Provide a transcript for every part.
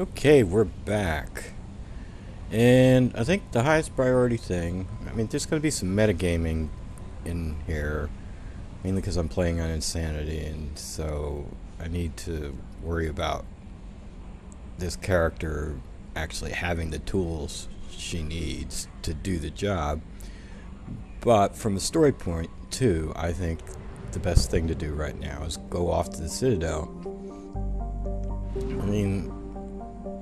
Okay, we're back. And I think the highest priority thing, I mean, there's going to be some metagaming in here, mainly because I'm playing on Insanity, and so I need to worry about this character actually having the tools she needs to do the job. But from a story point, too, I think the best thing to do right now is go off to the Citadel. I mean,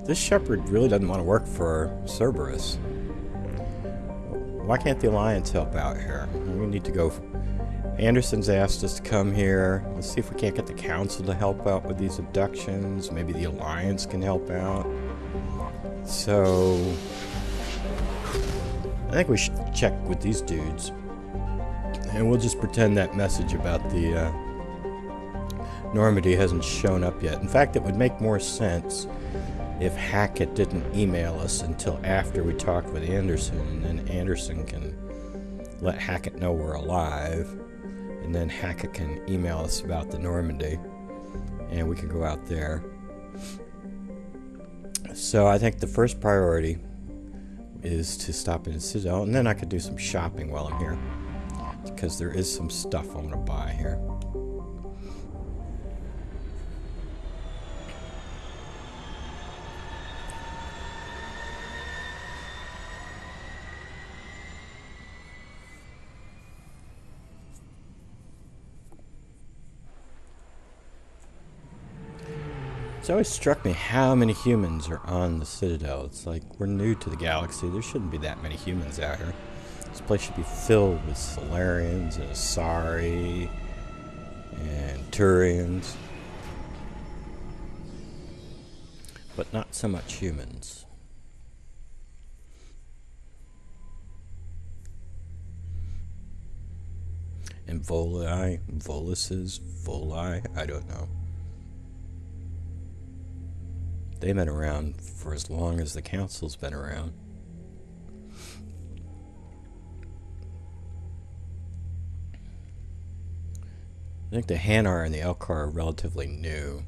this Shepard really doesn't want to work for Cerberus. Why can't the Alliance help out here? We need to go. Anderson's asked us to come here. Let's see if we can't get the Council to help out with these abductions. Maybe the Alliance can help out. So I think we should check with these dudes. And we'll just pretend that message about the Normandy hasn't shown up yet. In fact, it would make more sense if Hackett didn't email us until after we talked with Anderson, and then Anderson can let Hackett know we're alive, and then Hackett can email us about the Normandy, and we can go out there. So I think the first priority is to stop in the Citadel, and then I could do some shopping while I'm here, because there is some stuff I'm going to buy here. It's always struck me how many humans are on the Citadel. It's like we're new to the galaxy. There shouldn't be that many humans out here. This place should be filled with Solarians and Asari and Turians. But not so much humans. And Voli, Voluses, Voli, I don't know. They've been around for as long as the Council's been around. I think the Hanar and the Elkar are relatively new.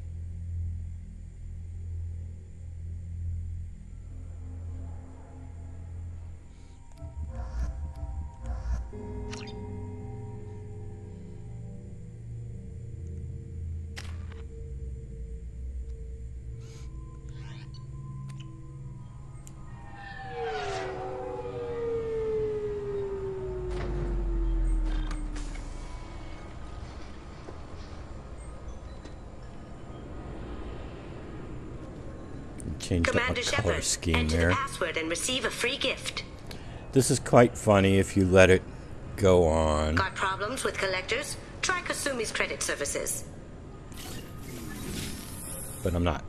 Changed up my color scheme there. Enter the password and receive a free gift. This is quite funny if you let it go on. Got problems with collectors? Try Kasumi's credit services. But I'm not.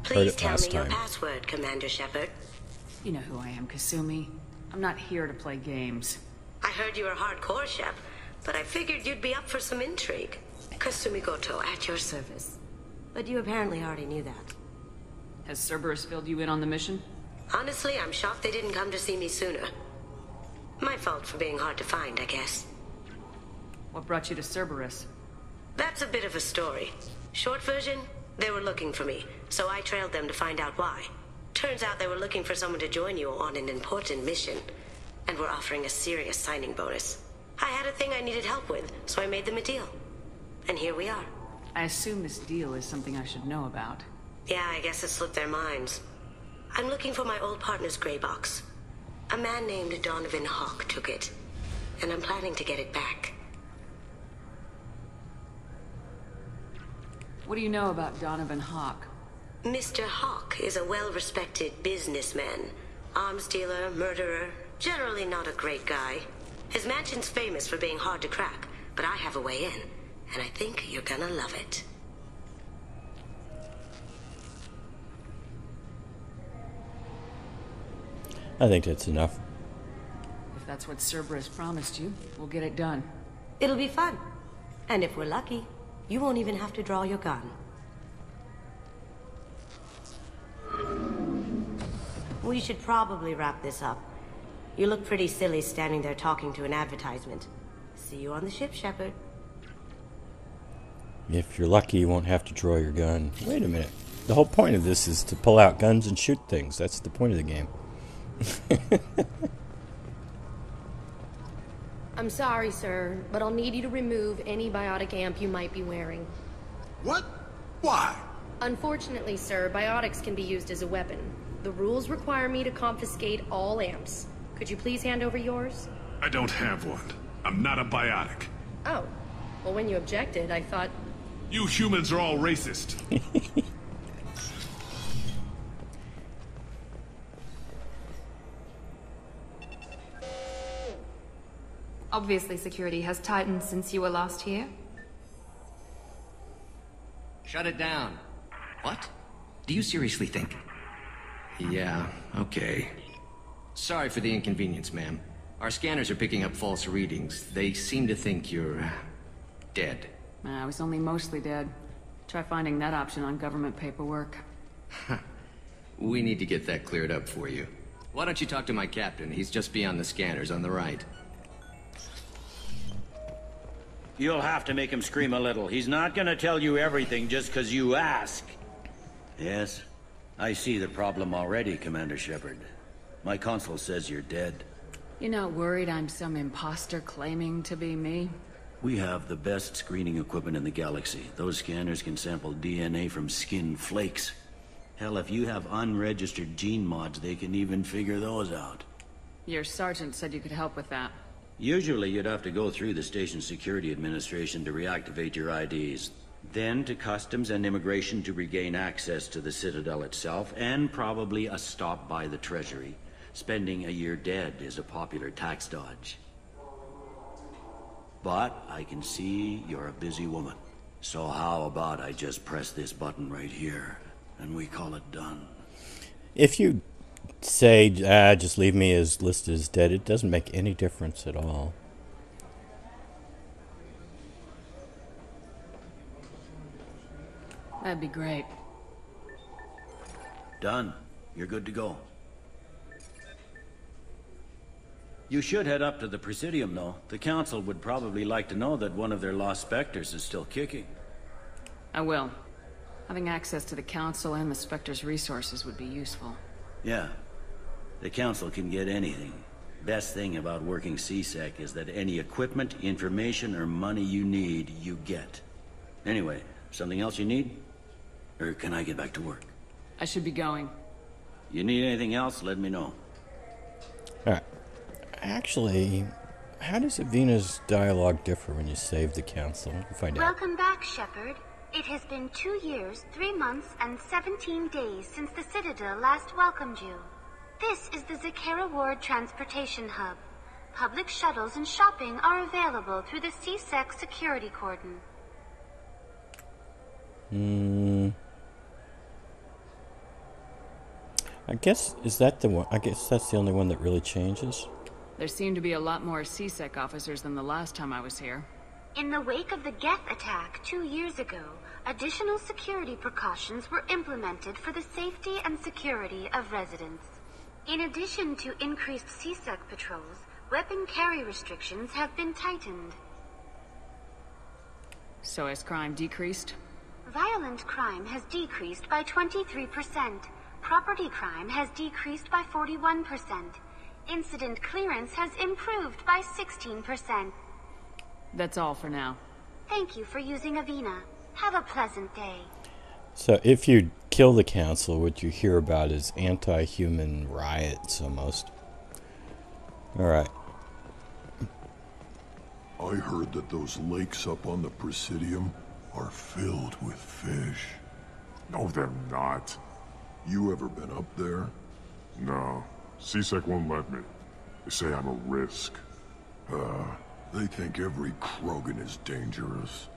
Please tell me your password, Commander Shepard. You know who I am, Kasumi. I'm not here to play games. I heard you were hardcore, Shep, but I figured you'd be up for some intrigue. Kasumi Goto, at your service. But you apparently already knew that. Has Cerberus filled you in on the mission? Honestly, I'm shocked they didn't come to see me sooner. My fault for being hard to find, I guess. What brought you to Cerberus? That's a bit of a story. Short version, they were looking for me, so I trailed them to find out why. Turns out they were looking for someone to join you on an important mission, and were offering a serious signing bonus. I had a thing I needed help with, so I made them a deal. And here we are. I assume this deal is something I should know about. Yeah, I guess it slipped their minds. I'm looking for my old partner's gray box. A man named Donovan Hawk took it, and I'm planning to get it back. What do you know about Donovan Hawk? Mr. Hawk is a well-respected businessman. Arms dealer, murderer, generally not a great guy. His mansion's famous for being hard to crack, but I have a way in, and I think you're gonna love it. I think that's enough. If that's what Cerberus promised you, we'll get it done. It'll be fun. And if we're lucky, you won't even have to draw your gun. We should probably wrap this up. You look pretty silly standing there talking to an advertisement. See you on the ship, Shepard. If you're lucky, you won't have to draw your gun. Wait a minute. The whole point of this is to pull out guns and shoot things. That's the point of the game. I'm sorry, sir, but I'll need you to remove any biotic amp you might be wearing. What? Why? Unfortunately, sir, biotics can be used as a weapon. The rules require me to confiscate all amps. Could you please hand over yours? I don't have one. I'm not a biotic. Oh. Well, when you objected, I thought... You humans are all racist. Obviously, security has tightened since you were last here. Shut it down. What? Do you seriously think? Yeah, okay. Sorry for the inconvenience, ma'am. Our scanners are picking up false readings. They seem to think you're... dead. I was only mostly dead. Try finding that option on government paperwork. We need to get that cleared up for you. Why don't you talk to my captain? He's just beyond the scanners on the right. You'll have to make him scream a little. He's not gonna tell you everything just because you ask. Yes, I see the problem already, Commander Shepard. My console says you're dead. You're not worried I'm some imposter claiming to be me? We have the best screening equipment in the galaxy. Those scanners can sample DNA from skin flakes. Hell, if you have unregistered gene mods, they can even figure those out. Your sergeant said you could help with that. Usually you'd have to go through the Station Security Administration to reactivate your IDs. Then to Customs and Immigration to regain access to the Citadel itself, and probably a stop by the Treasury. Spending a year dead is a popular tax dodge. But I can see you're a busy woman. So how about I just press this button right here, and we call it done? If you say, just leave me as listed as dead, it doesn't make any difference at all. That'd be great. Done. You're good to go. You should head up to the Presidium, though. The Council would probably like to know that one of their lost Spectres is still kicking. I will. Having access to the Council and the Spectre's resources would be useful. Yeah. The Council can get anything. Best thing about working CSEC is that any equipment, information, or money you need, you get. Anyway, something else you need? Or can I get back to work? I should be going. You need anything else, let me know. Alright. Actually, how does Avina's dialogue differ when you save the Council? We'll find out. Welcome back, Shepard. It has been 2 years, 3 months, and 17 days since the Citadel last welcomed you. This is the Zakera Ward Transportation Hub. Public shuttles and shopping are available through the CSEC security cordon. I guess, is that the one? I guess that's the only one that really changes. There seem to be a lot more CSEC officers than the last time I was here. In the wake of the Geth attack 2 years ago, additional security precautions were implemented for the safety and security of residents. In addition to increased CSEC patrols, weapon carry restrictions have been tightened. So has crime decreased? Violent crime has decreased by 23%. Property crime has decreased by 41%. Incident clearance has improved by 16%. That's all for now. Thank you for using Avina. Have a pleasant day. So if you kill the Council, what you hear about is anti-human riots almost. Alright. I heard that those lakes up on the Presidium are filled with fish. No, they're not. You ever been up there? No. CSEC won't let me. They say I'm a risk. They think every Krogan is dangerous.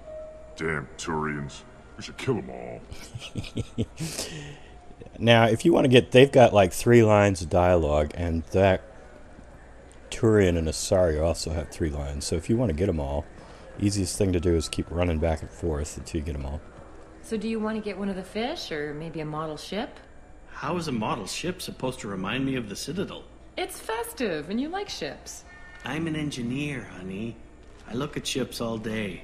Damn Turians. We should kill them all. Now, if you want to get... They've got like 3 lines of dialogue, and that Turian and Asari also have 3 lines. So if you want to get them all, easiest thing to do is keep running back and forth until you get them all. So do you want to get one of the fish, or maybe a model ship? How is a model ship supposed to remind me of the Citadel? It's festive, and you like ships. I'm an engineer, honey. I look at ships all day.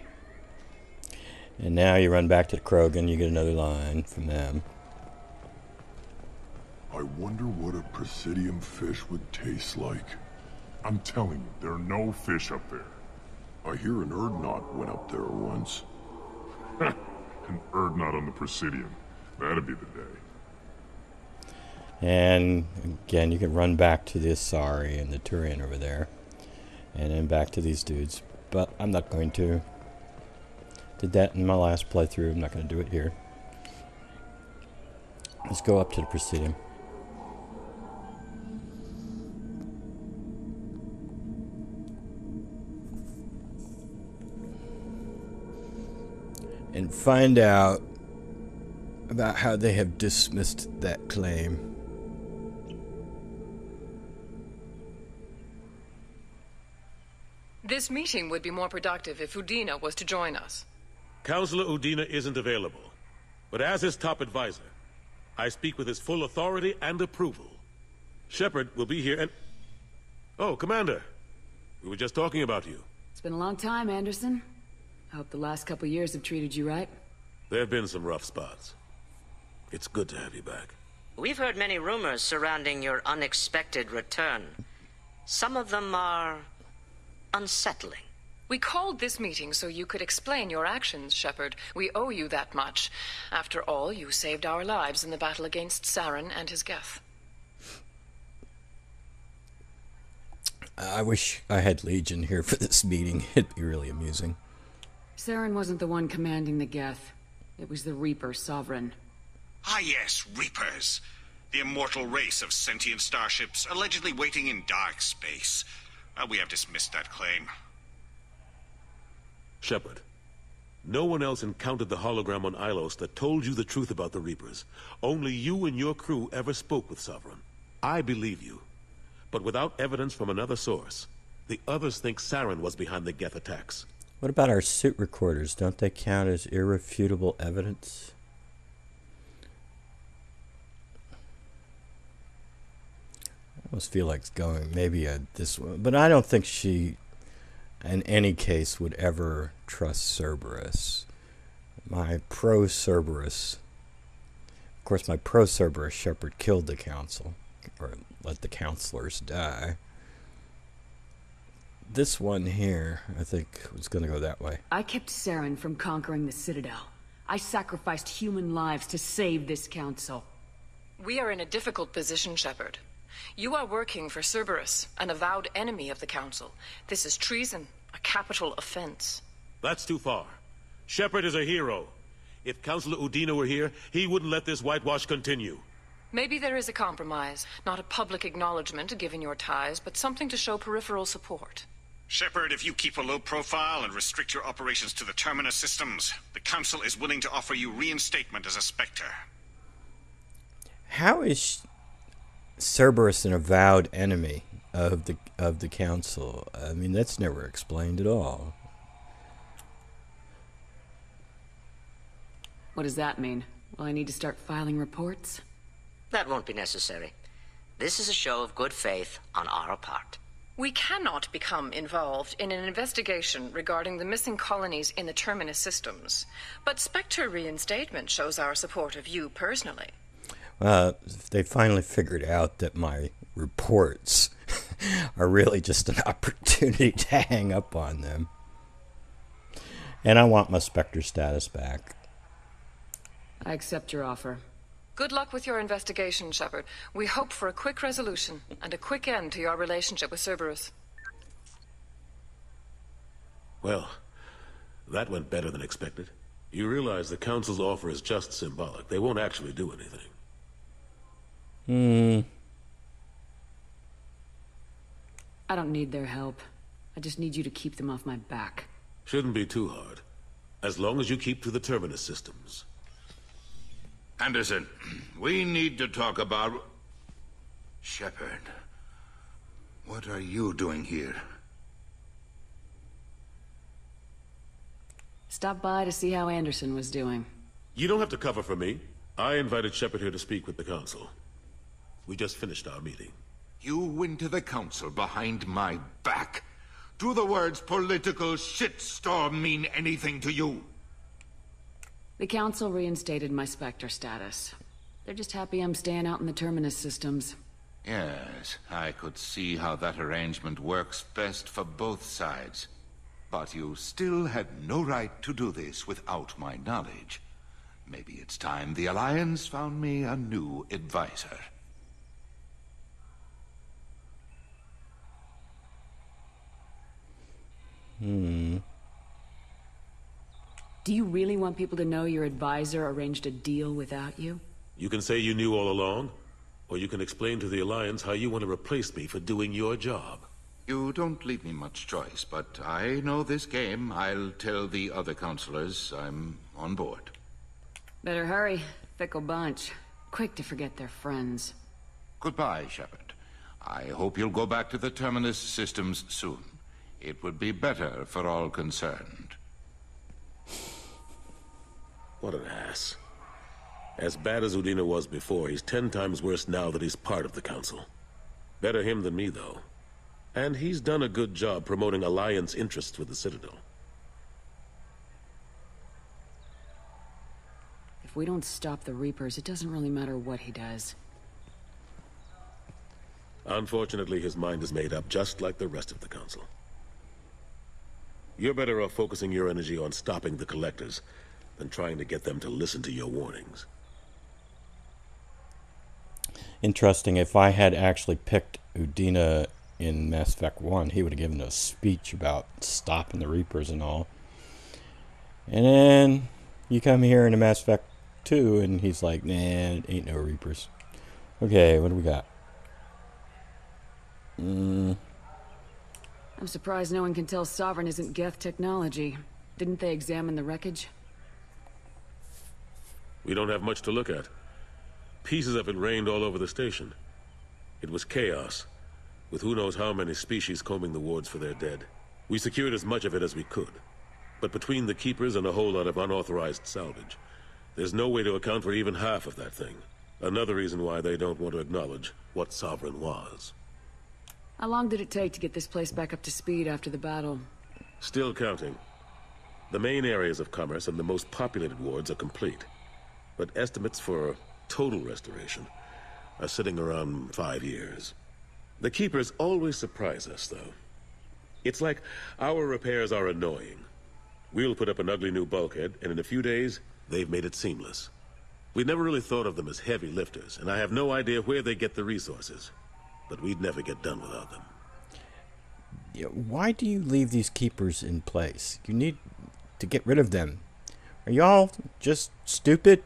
And now you run back to the Krogan, you get another line from them. I wonder what a Presidium fish would taste like. I'm telling you, there are no fish up there. I hear an Urdnot went up there once. An Urdnot on the Presidium. That'd be the day. And again, you can run back to the Asari and the Turian over there. And then back to these dudes. But I'm not going to. Did that in my last playthrough. I'm not going to do it here. Let's go up to the Presidium. And find out about how they have dismissed that claim. This meeting would be more productive if Udina was to join us. Counselor Udina isn't available, but as his top advisor, I speak with his full authority and approval. Shepard will be here and... Oh, Commander. We were just talking about you. It's been a long time, Anderson. I hope the last couple years have treated you right. There have been some rough spots. It's good to have you back. We've heard many rumors surrounding your unexpected return. Some of them are unsettling. We called this meeting so you could explain your actions, Shepard. We owe you that much. After all, you saved our lives in the battle against Saren and his Geth. I wish I had Legion here for this meeting. It'd be really amusing. Saren wasn't the one commanding the Geth. It was the Reaper Sovereign. Ah yes, Reapers. The immortal race of sentient starships allegedly waiting in dark space. We have dismissed that claim. Shepard, no one else encountered the hologram on Ilos that told you the truth about the Reapers. Only you and your crew ever spoke with Sovereign. I believe you. But without evidence from another source, the others think Saren was behind the Geth attacks. What about our suit recorders? Don't they count as irrefutable evidence? I almost feel like going maybe this one, but I don't think she, in any case, would ever trust Cerberus. My pro-Cerberus, of course, my pro-Cerberus Shepard killed the Council, or let the Counselors die. This one here, I think, was going to go that way. I kept Saren from conquering the Citadel. I sacrificed human lives to save this council. We are in a difficult position, Shepard. You are working for Cerberus, an avowed enemy of the Council. This is treason, a capital offense. That's too far. Shepard is a hero. If Counselor Udina were here, he wouldn't let this whitewash continue. Maybe there is a compromise. Not a public acknowledgement given your ties, but something to show peripheral support. Shepard, if you keep a low profile and restrict your operations to the Terminus systems, the Council is willing to offer you reinstatement as a Spectre. How is Cerberus an avowed enemy of the Council? I mean, that's never explained at all. What does that mean? Will I need to start filing reports? That won't be necessary. This is a show of good faith on our part. We cannot become involved in an investigation regarding the missing colonies in the Terminus systems. But Spectre reinstatement shows our support of you personally. They finally figured out that my reports are really just an opportunity to hang up on them. And I want my Spectre status back. I accept your offer. Good luck with your investigation, Shepard. We hope for a quick resolution and a quick end to your relationship with Cerberus. Well, that went better than expected. You realize the Council's offer is just symbolic. They won't actually do anything. I don't need their help. I just need you to keep them off my back. Shouldn't be too hard. As long as you keep to the Terminus systems. Anderson, we need to talk about... Shepard, what are you doing here? Stop by to see how Anderson was doing. You don't have to cover for me. I invited Shepard here to speak with the Council. We just finished our meeting. You went to the Council behind my back. Do the words political shitstorm mean anything to you? The Council reinstated my Spectre status. They're just happy I'm staying out in the Terminus systems. Yes, I could see how that arrangement works best for both sides. But you still had no right to do this without my knowledge. Maybe it's time the Alliance found me a new advisor. Do you really want people to know your advisor arranged a deal without you? You can say you knew all along, or you can explain to the Alliance how you want to replace me for doing your job. You don't leave me much choice, but I know this game. I'll tell the other counselors I'm on board. Better hurry. Fickle bunch. Quick to forget their friends. Goodbye, Shepard. I hope you'll go back to the Terminus systems soon. It would be better for all concerned. What an ass. As bad as Udina was before, he's 10 times worse now that he's part of the Council. Better him than me, though. And he's done a good job promoting Alliance interests with the Citadel. If we don't stop the Reapers, it doesn't really matter what he does. Unfortunately, his mind is made up just like the rest of the Council. You're better off focusing your energy on stopping the Collectors than trying to get them to listen to your warnings. Interesting. If I had actually picked Udina in Mass Effect 1, he would have given a speech about stopping the Reapers and all. And then you come here in Mass Effect 2 and he's like, nah, ain't no Reapers. Okay, what do we got? I'm surprised no one can tell Sovereign isn't Geth technology. Didn't they examine the wreckage? We don't have much to look at. Pieces of it rained all over the station. It was chaos, with who knows how many species combing the wards for their dead. We secured as much of it as we could. But between the Keepers and a whole lot of unauthorized salvage, there's no way to account for even half of that thing. Another reason why they don't want to acknowledge what Sovereign was. How long did it take to get this place back up to speed after the battle? Still counting. The main areas of commerce and the most populated wards are complete. But estimates for total restoration are sitting around 5 years. The Keepers always surprise us, though. It's like our repairs are annoying. We'll put up an ugly new bulkhead, and in a few days, they've made it seamless. We never really thought of them as heavy lifters, and I have no idea where they get the resources. But we'd never get done without them. Yeah, why do you leave these Keepers in place? You need to get rid of them. Are y'all just stupid?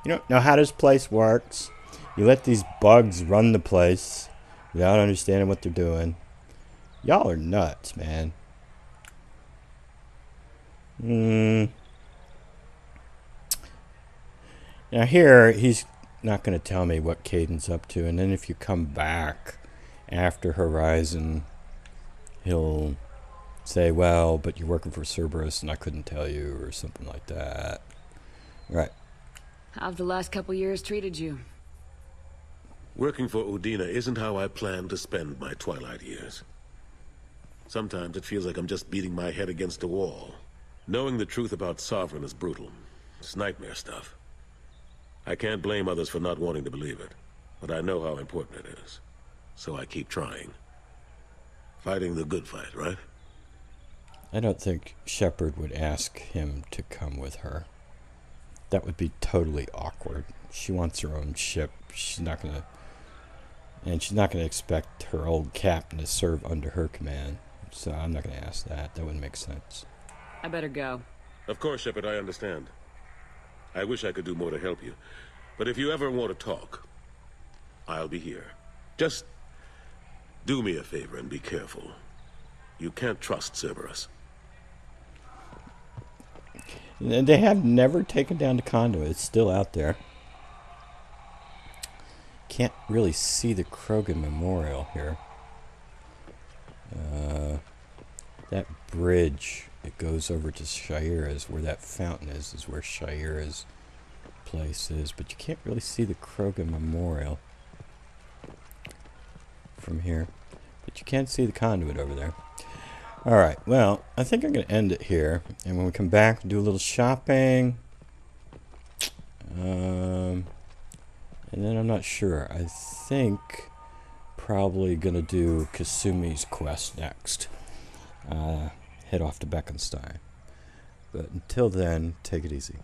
You don't know how this place works. You let these bugs run the place without understanding what they're doing. Y'all are nuts, man. Now here, he's not going to tell me what Kaiden's up to, and then if you come back after Horizon, he'll say, well, but you're working for Cerberus and I couldn't tell you, or something like that. Right. How've the last couple years treated you? Working for Udina isn't how I plan to spend my twilight years. Sometimes it feels like I'm just beating my head against a wall. Knowing the truth about Sovereign is brutal. It's nightmare stuff. I can't blame others for not wanting to believe it, but I know how important it is. So I keep trying. Fighting the good fight, right? I don't think Shepard would ask him to come with her. That would be totally awkward. She wants her own ship. She's not gonna expect her old captain to serve under her command. So I'm not gonna ask that. That wouldn't make sense. I better go. Of course, Shepard, I understand. I wish I could do more to help you. But if you ever want to talk, I'll be here. Just do me a favor and be careful. You can't trust Cerberus. They have never taken down the conduit. It's still out there. Can't really see the Krogan Memorial here. That bridge, it goes over to Shira's, where that fountain is where Shira's place is. But you can't really see the Krogan Memorial from here. But you can see the conduit over there. Alright, well, I think I'm going to end it here. And when we come back, do a little shopping. And then I'm not sure. I think probably gonna do Kasumi's quest next. Head off to Beckenstein. But until then, take it easy.